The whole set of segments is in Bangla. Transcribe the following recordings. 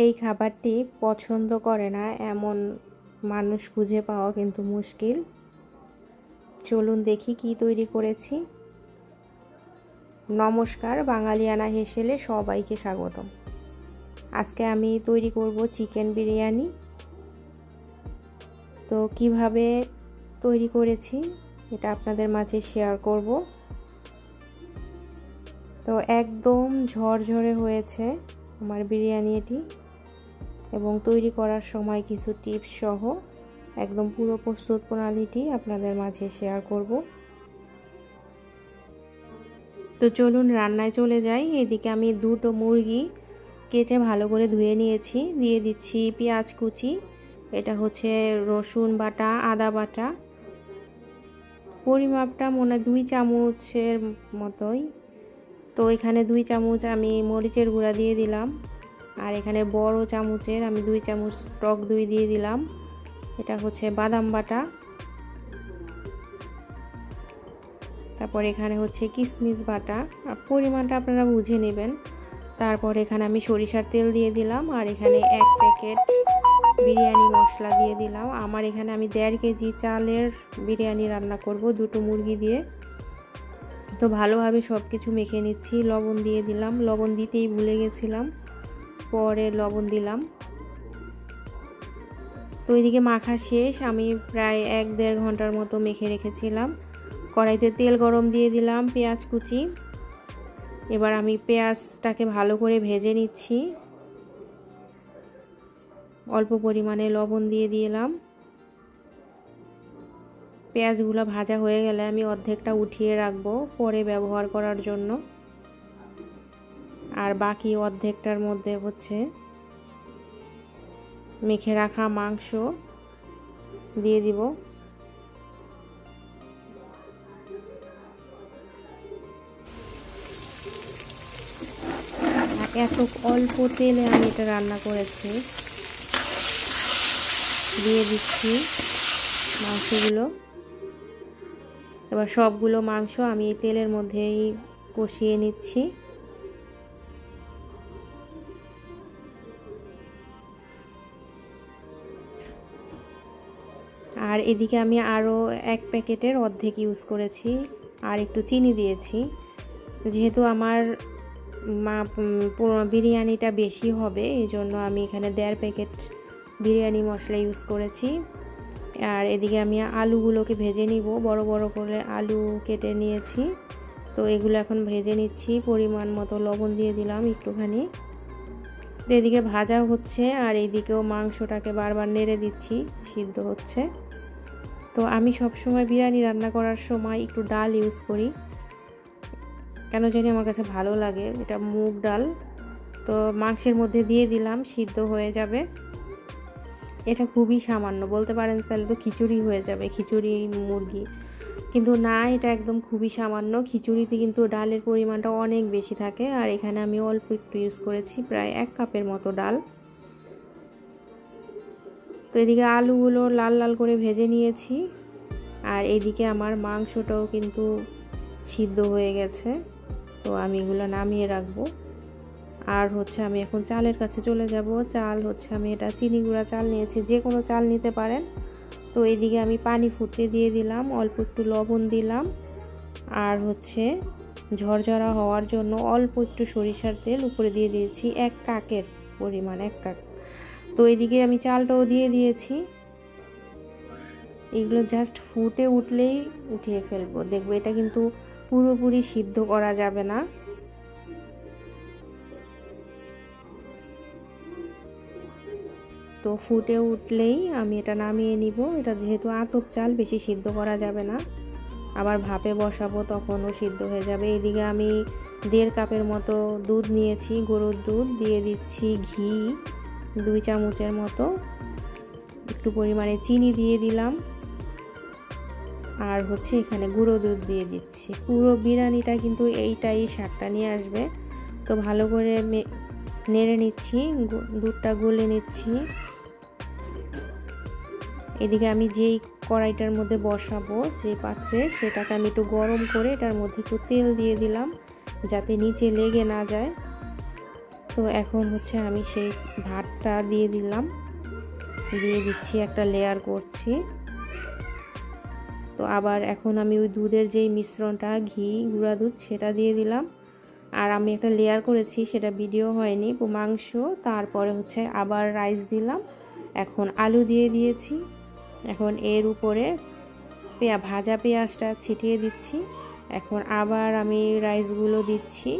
এই খাবারটি পছন্দ করে না এমন মানুষ খুঁজে পাওয়া কিন্তু মুশকিল। চলুন দেখি কি তৈরি করেছি। নমস্কার, বাঙালিয়ানা হেসেলে সবাইকে স্বাগতম। আজকে আমি তৈরি করব চিকেন বিরিয়ানি। তো কিভাবে তৈরি করেছি এটা আপনাদের মাঝে শেয়ার করব। তো একদম ঝরঝরে হয়েছে আমার বিরিয়ানি এটি, এবং তৈরি করার সময় কিছু টিপস সহ একদম পুরো প্রস্তুত প্রণালীটি আপনাদের মাঝে শেয়ার করব। তো চলুন রান্নায় চলে যাই। এদিকে আমি দুটো মুরগি কেটে ভালো করে ধুয়ে নিয়েছি। দিয়ে দিচ্ছি পেঁয়াজ কুচি, এটা হচ্ছে রসুন বাটা, আদা বাটা, পরিমাপটা মনে 2 চামচের মতোই। তো এখানে 2 চামচ আমি মরিচের গুঁড়া দিয়ে দিলাম, আর এখানে বড় চামচের আমি 2 চামচ টক দই দিয়ে দিলাম। এটা হচ্ছে বাদাম বাটা। তারপর এখানে হচ্ছে কিসমিস বাটা, পরিমাণটা আপনারা বুঝে নেবেন। তারপর এখানে আমি সরিষার তেল দিয়ে দিলাম, আর এখানে 1 প্যাকেট বিরিয়ানি মশলা দিয়ে দিলাম। আমার এখানে আমি 1.5 কেজি চালের বিরিয়ানি রান্না করব, দুটো মুরগি দিয়ে। তো ভালোভাবে সব কিছু মেখে নিচ্ছি। লবণ দিয়ে দিলাম, লবণ দিতেই ভুলে গেছিলাম, পরে লবণ দিলাম। তো এদিকে মাখা শেষ, আমি প্রায় 1-1.5 ঘন্টার মতো মেখে রেখেছিলাম। কড়াইতে তেল গরম দিয়ে দিলাম, পেঁয়াজ কুচি। এবার আমি পেঁয়াজটাকে ভালো করে ভেজে নিচ্ছি। অল্প পরিমাণে লবণ দিয়ে দিলাম। পেঁয়াজগুলো ভাজা হয়ে গেলে আমি অর্ধেকটা উঠিয়ে রাখবো পরে ব্যবহার করার জন্য, আর বাকি অর্ধেকটার মধ্যে হচ্ছে মেখে রাখা মাংস দিয়ে দিব। এত অল্প তেলে আমি এটা রান্না করেছি। দিয়ে দিচ্ছি মাংসগুলো। এবার সবগুলো মাংস আমি এই তেলের মধ্যেই কষিয়ে নিচ্ছি। আর এদিকে আমি আরও 1 প্যাকেটের অর্ধেক ইউজ করেছি, আর একটু চিনি দিয়েছি। যেহেতু আমার বিরিয়ানিটা বেশি হবে, এই জন্য আমি এখানে 1.5 প্যাকেট বিরিয়ানি মশলা ইউজ করেছি। আর এদিকে আমি আলুগুলোকে ভেজে নিব, বড় বড় করে আলু কেটে নিয়েছি। তো এগুলো এখন ভেজে নিচ্ছি। পরিমাণ মতো লবণ দিয়ে দিলাম একটুখানি। তো এদিকে ভাজা হচ্ছে, আর এইদিকেও মাংসটাকে বারবার নেড়ে দিচ্ছি, সিদ্ধ হচ্ছে। তো আমি সবসময় বিরিয়ানি রান্না করার সময় একটু ডাল ইউজ করি, কেন জানি আমার কাছে ভালো লাগে। এটা মুগ ডাল। তো মাংসের মধ্যে দিয়ে দিলাম, সিদ্ধ হয়ে যাবে। এটা খুবই সামান্য, বলতে পারেন তাহলে তো খিচুড়ি হয়ে যাবে, খিচুড়ি মুরগি, কিন্তু না, এটা একদম খুবই সামান্য। খিচুড়িতে কিন্তু ডালের পরিমাণটা অনেক বেশি থাকে, আর এখানে আমি অল্প একটু ইউজ করেছি, প্রায় 1 কাপের মতো ডাল। তো এদিকে আলুগুলো লাল লাল করে ভেজে নিয়েছি, আর এদিকে আমার মাংসটাও কিন্তু সিদ্ধ হয়ে গেছে। তো আমি এগুলো নামিয়ে রাখবো। আর হচ্ছে আমি এখন চালের কাছে চলে যাব। চাল হচ্ছে আমি এটা চিনি গুঁড়া চাল নিয়েছি, যে কোনো চাল নিতে পারেন। তো এইদিকে আমি পানি ফুটতে দিয়ে দিলাম, অল্প একটু লবণ দিলাম, আর হচ্ছে ঝরঝরা হওয়ার জন্য অল্প একটু সরিষার তেল উপরে দিয়ে দিয়েছি, 1 কাপের পরিমাণ, 1 কাপ। তো এইদিকে আমি চালটাও দিয়ে দিয়েছি। এগুলো জাস্ট ফুটে উঠলেই উঠিয়ে ফেলবো। দেখবো এটা কিন্তু পুরোপুরি সিদ্ধ করা যাবে না। তো ফুটে উঠলেই আমি এটা নামিয়ে নিব। এটা যেহেতু আতপ চাল, বেশি সিদ্ধ করা যাবে না। আবার ভাপে বসাবো, তখনও সিদ্ধ হয়ে যাবে। এইদিকে আমি 1.5 কাপের মতো দুধ নিয়েছি, গরুর দুধ। দিয়ে দিচ্ছি ঘি 2 চামচের মতো, একটু পরিমাণে চিনি দিয়ে দিলাম, আর হচ্ছে এখানে গুঁড়ো দুধ দিয়ে দিচ্ছি। পুরো বিরিয়ানিটা কিন্তু এইটাই স্বাদটা নিয়ে আসবে। তো ভালো করে নেড়ে নিচ্ছি, দুধটা গুলে নিচ্ছি। এদিকে আমি যেই কড়াইটার মধ্যে বসাবো, যে পাত্রে, সেটাকে আমি একটু গরম করে এটার মধ্যে একটু তেল দিয়ে দিলাম, যাতে নিচে লেগে না যায়। তো এখন হচ্ছে আমি সেই ভাতটা দিয়ে দিচ্ছি, একটা লেয়ার করছি। তো আবার এখন আমি ওই দুধের যেই মিশ্রণটা, ঘি গুঁড়া দুধ, সেটা দিয়ে দিলাম। আর আমি একটা লেয়ার করেছি, সেটা ভিডিও হয়নি, মাংস, তারপরে হচ্ছে আবার রাইস দিলাম, এখন আলু দিয়ে দিয়েছি। এখন এর উপরে ভাজা পেঁয়াজটা ছিটিয়ে দিচ্ছি। এখন আবার আমি রাইসগুলো দিচ্ছি।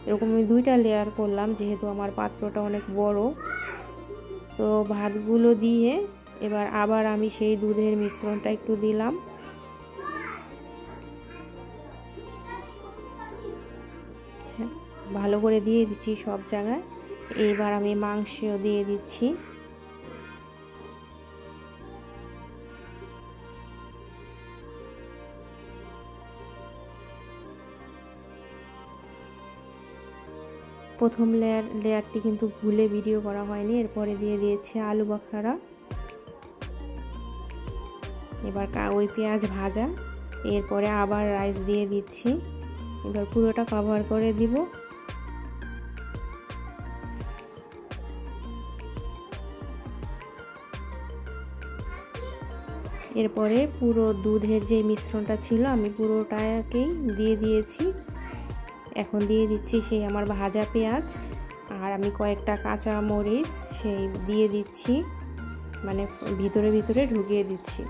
এরকম আমি 2টা লেয়ার করলাম, যেহেতু আমার পাত্রটা অনেক বড়। তো ভাতগুলো দিয়ে এবার আবার আমি সেই দুধের মিশ্রণটা একটু দিলাম। ভালো করে দিয়ে দিচ্ছি সব জায়গায়। এবার আমি মাংস দিয়ে দিচ্ছি। প্রথম লেয়ারটি কিন্তু ভুলে ভিডিও করা হয়নি। এরপরে দিয়ে দিয়েছি আলু বাখারা। এবার ওই পেঁয়াজ ভাজা, এরপরে আবার রাইস দিয়ে দিচ্ছি। এবার পুরোটা কভার করে দিব। এরপরে পুরো দুধের যে মিশ্রণটা ছিল আমি পুরোটাকেই দিয়ে দিয়েছি। এখন দিয়ে দিচ্ছি সেই আমার ভাজা পেঁয়াজ, আর আমি কয়েকটা কাঁচা মরিচ সেই দিয়ে দিচ্ছি, মানে ভিতরে ভিতরে ঢুকিয়ে দিচ্ছি।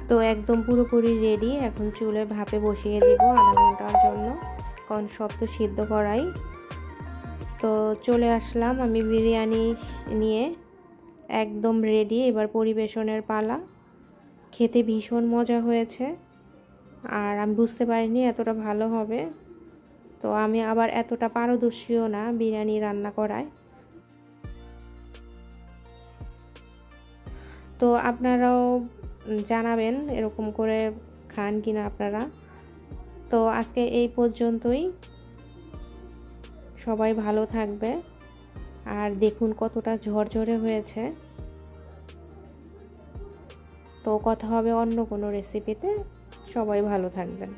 তো একদম পুরোপুরি রেডি। এখন চুলে ভাপে বসিয়ে দিব আধা ঘন্টার জন্য, কারণ সব তো সিদ্ধ করাই। তো চলে আসলাম আমি বিরিয়ানি নিয়ে, একদম রেডি। এবার পরিবেশনের পালা। খেতে ভীষণ মজা হয়েছে, আর আমি বুঝতে পারিনি এতটা ভালো হবে। তো আমি আবার এতটা পারদর্শীও না বিরিয়ানি রান্না করায়। তো আপনারাও জানাবেন এরকম করে খান কিনা আপনারা। তো আজকে এই পর্যন্তই। সবাই ভালো থাকবে, আর দেখুন কতটা ঝরঝরে হয়েছে। তো কথা হবে অন্য কোনো রেসিপিতে। সবাই ভালো থাকবেন।